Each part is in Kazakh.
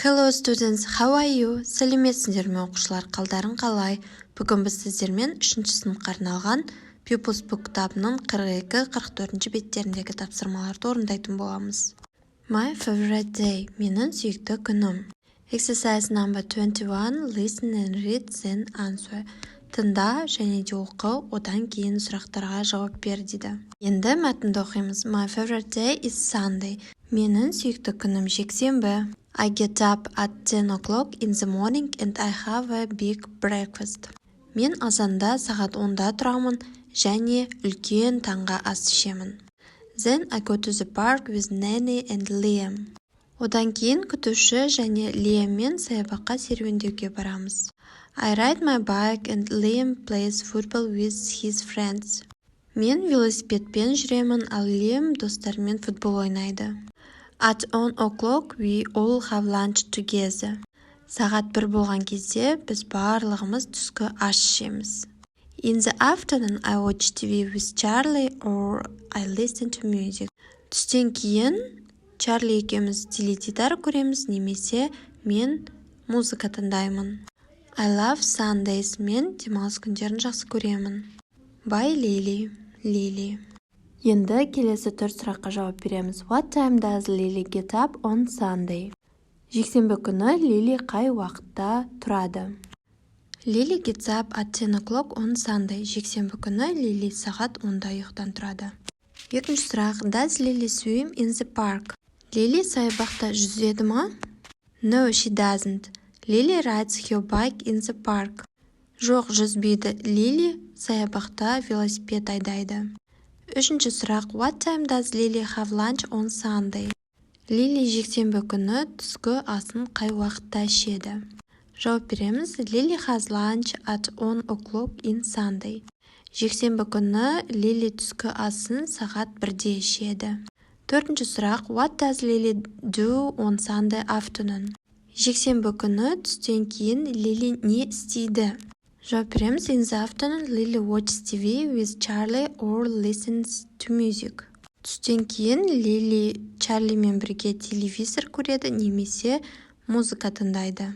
Hello students, how are you? Сәлеметсіңдер ме оқушылар, қалдарың қалай? Бүгін біз сіздермен 3-ші сыныпқа арналған Pupils Book кітабының 42-44 беттеріндегі тапсырмаларды орындайтын боламыз. My favorite day, менің сүйікті күнім. Exercise number 21, listen and read, then answer. Тыңда және де оқы, одан кейін сұрақтарға жауап бер дейді. Енді мәтінді оқимыз. My favorite day is Sunday. Менің сүйікті күнім жексенбі. I get up at 10 o'clock in the morning and I have a big breakfast. Мен азанда сағат 10-да тұрамын және үлкен таңғы ас ішемін. Then I go to the park with Nanny and Liam. Одан кейін күтуші және Liamмен саябаққа серуендеуге барамыз. I ride my bike and Liam plays football with his friends. Мен велосипедпен жүремін, ал Liam достарымен футбол ойнайды. At 10 o'clock we all have lunch together. Сағат 1 болған кезде біз барлығымыз түскі ас ішеміз. In the afternoon I watch TV with Charlie or I listen to music. Түстен кейін Чарли екеуміз теледидар көреміз немесе мен музыка тыңдаймын. I love Sundays. Мен демалыс күндерін жақсы көремін. By Lily. Енді келесі түр сұраққа жауап береміз. What time does Lily get up on Sunday? Жексенбі күні Лили қай уақытта тұрады? Lily gets up at 10 o'clock on Sunday. Жексенбі күні Лили сағат 10-да ұйықтан тұрады. Екінші сұрақ. Does Lily swim in the park? Лили саябақта жүзеді ма? No, she doesn't. Lily rides her bike in the park. Жоқ, жүзбейді. Лили саябақта велосипед айдайды. Үшінші сұрақ. What time does Lily have lunch on Sunday? Лили жексенбі күні түскі асын қай уақытта ішеді? Жауап береміз. Lily has lunch at 10 o'clock in Sunday. Жексенбі күні Лили түскі асын сағат 1-де ішеді. Төртінші сұрақ. What does Lily do on Sunday afternoon? Жексенбі күні түстен кейін Лили не істейді? Жауап береміз. In the afternoon, Lily watches TV with Charlie or listens to music. Түстен кейін Лили Чарлимен бірге телевизор көреді немесе музыка тыңдайды.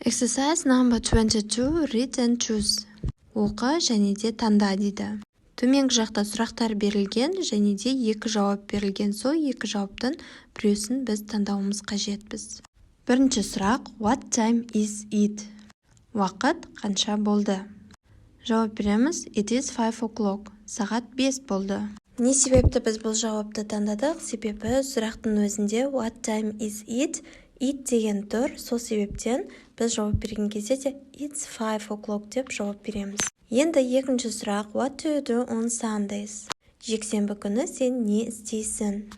Exercise number 22, read and choose. Оқы және де таңда дейді. Төменгі жақта сұрақтар берілген және де екі жауап берілген. Сол екі жауаптың біреусін біз таңдауымыз қажетпіз. Бірінші сұрақ. What time is it? Уақыт қанша болды? Жауап береміз. It is 5 o'clock. Сағат 5 болды. Не себепті біз бұл жауапты таңдадық? Себебі сұрақтың өзінде what time is it? It деген тұр. Сол себептен біз жауап берген кезде де it's 5 o'clock деп жауап береміз. Енді екінші сұрақ. What do you do on Sundays? Жексенбі күні сен не істейсің?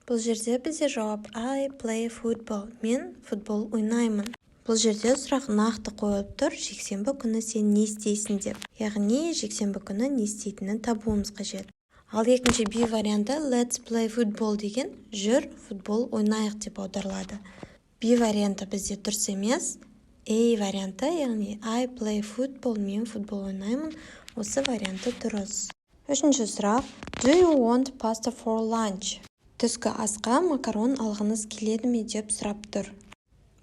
Бұл жерде бізде жауап I play football. Мен футбол ойнаймын. Бұл жерде сұрақ нақты қойылып тұр. Жексенбі күні сен не істейсің деп. Яғни жексенбі күні не істейтінін табуымыз қажет. Ал екінші B варианты let's play football деген жүр футбол ойнайық деп аударылады. B варианты бізде дұрыс емес. A варианты, яғни I play football, мен футбол ойнаймын. Осы варианты дұрыс. Үшінші сұрақ. Do you want pasta for lunch? Түскі асқа макарон алғыңыз келеді ме деп сұрап тұр.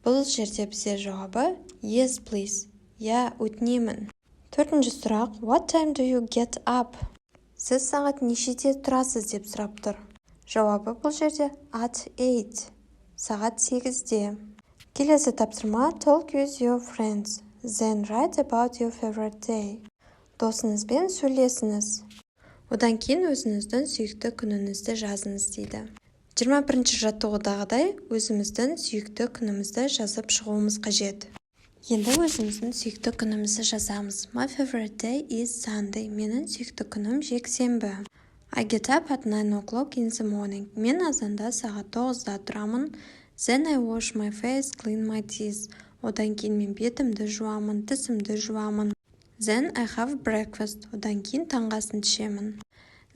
Бұл жерде бізде жауабы yes please. Я өтінемін. Төртінші сұрақ. What time do you get up? Сіз сағат нешеде тұрасыз деп сұрап тұр. Жауабы бұл жерде at 8. Сағат 8-де. Келесі тапсырма. Talk with your friends. Then write about your favorite day. Досыңызбен сөйлесіңіз. Одан кейін өзіңіздің сүйікті күніңізді жазыңыз дейді. 21-ші жаттығудағыдай өзіміздің сүйікті күнімізді жазып шығуымыз қажет. Енді өзіміздің сүйікті күнімізді жазамыз. My favorite day is Sunday. Менің сүйікті күнім жексенбі. I get up at 9 o'clock in the morning. Мен азанда сағат 9-да тұрамын. Then I wash my face, clean my teeth. Одан кейін мен бетімді жуамын, тісімді жуамын. Then I have breakfast. Одан кейін таңғы асын ішемін.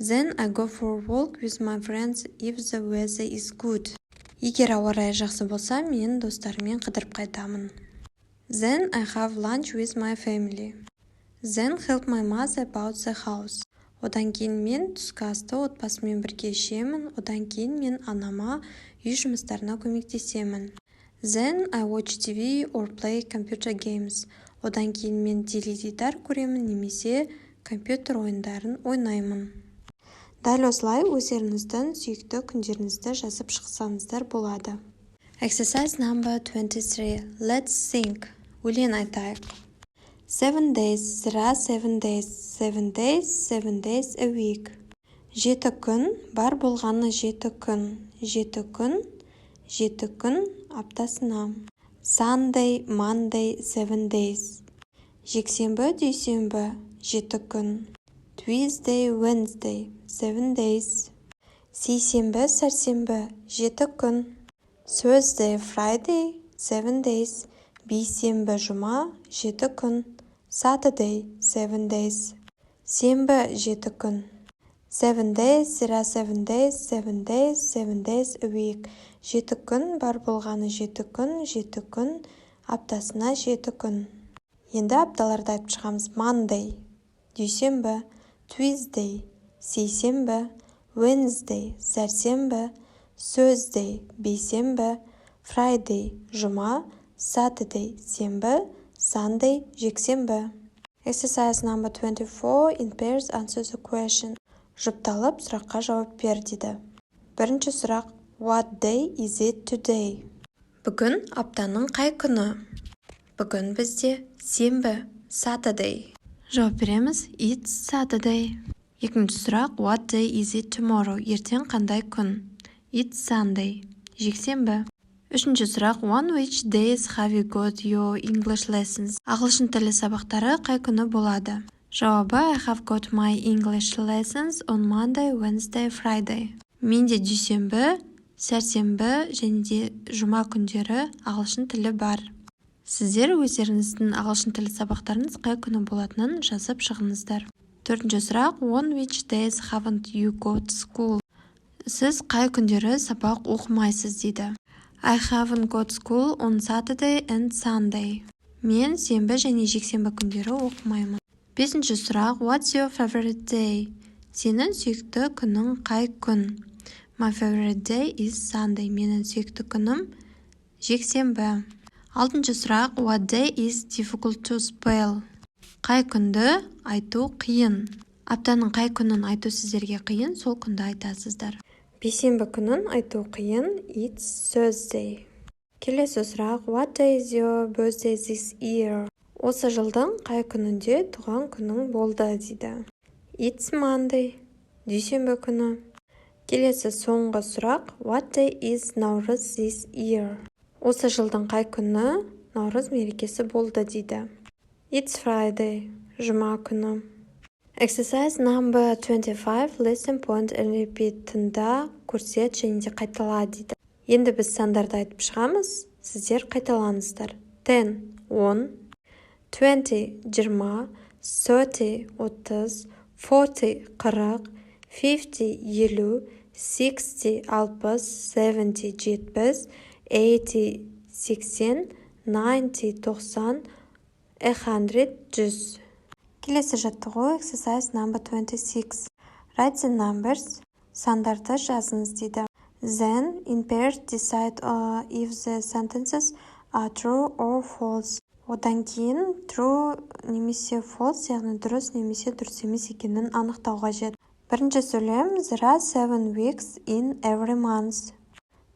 Then I go for a walk with my friends if the weather is good. Егер ауа райы жақсы болса, мен достарыммен қыдырып қайтамын. Then I have lunch with my family. Then help my mother about the house. Одан кейін мен түскі асты отбасымен бірге ішемін. Одан кейін мен анама үй жұмыстарына көмектесемін. Then I watch TV or play computer games. Одан кейін мен теледидар көремін немесе компьютер ойындарын ойнаймын. Дәл осылай өздеріңіздің сүйікті күндеріңізді жазып шықсаңыздар болады. Exercise number 23. Let's think. Өлең айтайық. 7 days. There are 7 days. 7 days, 7 days a week. 7 күн, бар болғаны 7 күн. 7 күн, 7 күн аптасына. Sunday, Monday, 7 days. Жексенбі, дүйсенбі, 7 күн. Tuesday, Wednesday, 7 days. Сейсенбі, сәрсенбі, 7 күн. Thursday, Friday, 7 days. Бейсенбі, жұма, 7 күн. Saturday, 7 days. Сенбі, 7 күн. 7 days, there are 7 days, 7 days, 7 days a week. 7 күн, бар болғаны 7 күн, 7 күн, аптасына 7 күн. Енді апталарды айтып шығамыз. Monday, дүйсенбі, Tuesday, сейсенбі, Wednesday, сәрсенбі, Thursday, бейсенбі, Friday, жұма, Saturday, сенбі, Sunday, жексенбі. Exercise number 24. In pairs answer the question. Жұпталып, сұраққа жауап бер дейді. Бірінші сұрақ. What day is it today? Бүгін аптаның қай күні? Бүгін бізде сенбі, Saturday. Жауап береміз. It's Saturday. Екінші сұрақ. What day is it tomorrow? Ертең қандай күн? It's Sunday. Жексенбі. Үшінші сұрақ. On which days have you got your English lessons? Ағылшын тілі сабақтары қай күні болады? Жауабы. I have got my English lessons on Monday, Wednesday, Friday. Менде дүйсенбі, сәрсенбі және де жұма күндері ағылшын тілі бар. Сіздер өздеріңіздің ағылшын тілі сабақтарыңыз қай күні болатынын жазып шығыңыздар. Төртінші сұрақ. On which days haven't you got school? Сіз қай күндері сабақ оқымайсыз дейді. I haven't got school on Saturday and Sunday. Мен сенбі және жексенбі күндері оқымаймын. Бесінші сұрақ. What's your favorite day? Сенің сүйікті күнің қай күн? My favorite day is Sunday. Менің сүйікті күнім жексенбі. Алтыншы сұрақ. What day is difficult to spell? Қай күнді айту қиын? Аптаның қай күнін айту сіздерге қиын, сол күнді айтасыздар. Бейсенбі күнін айту қиын. It's Thursday. Келесі сұрақ. What day is your birthday this year? Осы жылдың қай күнінде туған күнің болды дейді. It's Monday. Дүйсенбі күні. Келесі соңғы сұрақ. What day is Наурыз this year? Осы жылдың қай күні Наурыз мерекесі болды дейді. It's Friday. Жұма күні. Exercise number 25. Listen point and repeat. Тыңда, көрсет және де қайтала дейді. Енді біз сандарды айтып шығамыз. Сіздер қайталаңыздар. 10, 10. 20, 20, 30, 30, 40, 40, 50, 50, 60, 60, 70, 70, 80, 80, 90, 90, 100, 100. Келесі жаттығу. Exercise number 26. Write the numbers. Сандарды жазыңыз дейді. Then, in pairs, decide if the sentences are true or false. Одан кейін true немесе false, яғни дұрыс немесе дұрыс емес екенін анықтау қажет. Бірінші сөйлем. There are 7 weeks in every month.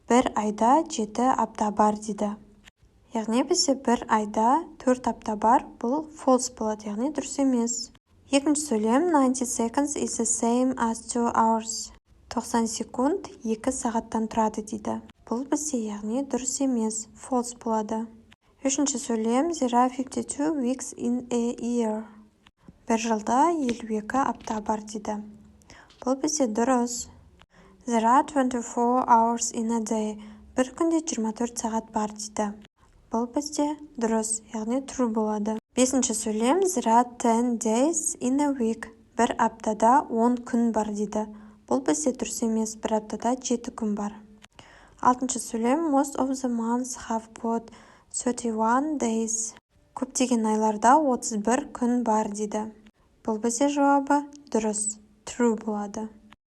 Бір айда 7 апта бар дейді. Яғни бізде бір айда 4 апта бар, бұл false болады, яғни дұрыс емес. Екінші сөйлем. 90 seconds is the same as 2 hours. 90 секунд 2 сағаттан тұрады дейді. Бұл бізде яғни дұрыс емес, false болады. Үшінші сөйлем. There are 52 weeks in a year. Бір жылда 52 апта бар дейді. Бұл бізде дұрыс. There are 24 hours in a day. Бір күнде 24 сағат бар дейді. Бұл бізде дұрыс, яғни true болады. Бесінші сөйлем. There are 10 days in a week. Бір аптада 10 күн бар дейді. Бұл бізде дұрыс емес, бір аптада 7 күн бар. Алтыншы сөйлем. Most of the months have got 31 days. Көптеген айларда 31 күн бар дейді. Бұл бізде жауабы дұрыс, true болады.